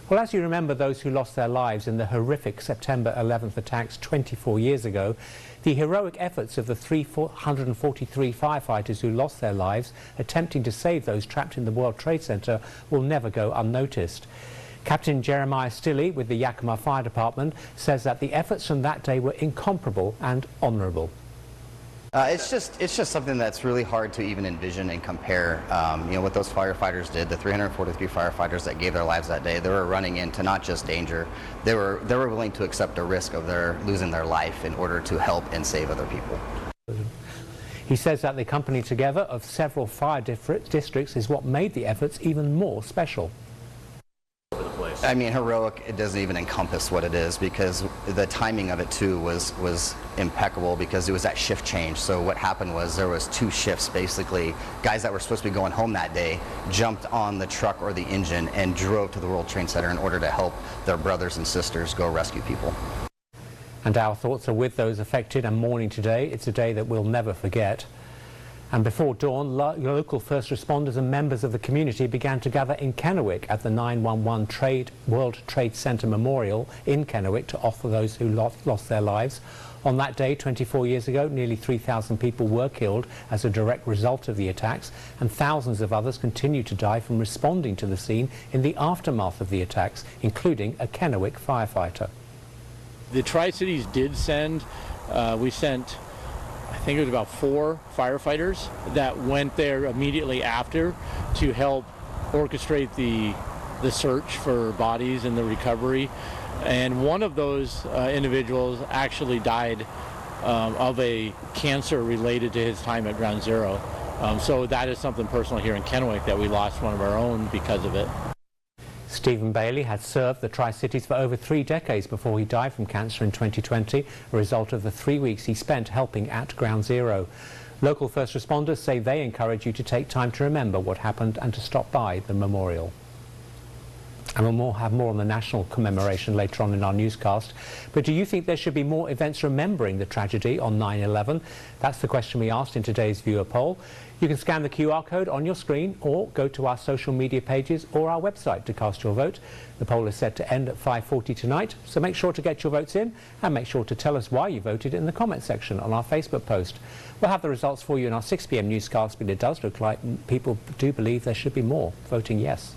Well, as you remember those who lost their lives in the horrific September 11th attacks 24 years ago, the heroic efforts of the 343 firefighters who lost their lives attempting to save those trapped in the World Trade Center will never go unnoticed. Captain Jeremiah Stilley with the Yakima Fire Department says that the efforts from that day were incomparable and honorable. It's just something that's really hard to even envision and compare. What those firefighters did, the 343 firefighters that gave their lives that day, they were running into not just danger, they were willing to accept a risk of losing their life in order to help and save other people. He says that the company together of several fire districts is what made the efforts even more special. I mean, heroic, it doesn't even encompass what it is, because the timing of it too was impeccable, because it was that shift change. So what happened was there was two shifts basically. Guys that were supposed to be going home that day jumped on the truck or the engine and drove to the World Trade Center in order to help their brothers and sisters go rescue people. And our thoughts are with those affected and mourning today. It's a day that we'll never forget. And before dawn, local first responders and members of the community began to gather in Kennewick at the 911 World Trade Center Memorial in Kennewick to offer those who lost their lives. On that day, 24 years ago, nearly 3,000 people were killed as a direct result of the attacks, and thousands of others continue to die from responding to the scene in the aftermath of the attacks, including a Kennewick firefighter. The Tri-Cities did send, we sent, I think it was about 4 firefighters that went there immediately after to help orchestrate the search for bodies and the recovery. And one of those individuals actually died of a cancer related to his time at Ground Zero. So that is something personal here in Kennewick, that we lost one of our own because of it. Stephen Bailey had served the Tri-Cities for over 3 decades before he died from cancer in 2020, a result of the 3 weeks he spent helping at Ground Zero. Local first responders say they encourage you to take time to remember what happened and to stop by the memorial. And we'll have more on the national commemoration later on in our newscast. But do you think there should be more events remembering the tragedy on 9/11? That's the question we asked in today's viewer poll. You can scan the QR code on your screen or go to our social media pages or our website to cast your vote. The poll is set to end at 5:40 tonight, so make sure to get your votes in and make sure to tell us why you voted in the comment section on our Facebook post. We'll have the results for you in our 6 p.m. newscast, but it does look like people do believe there should be more voting yes.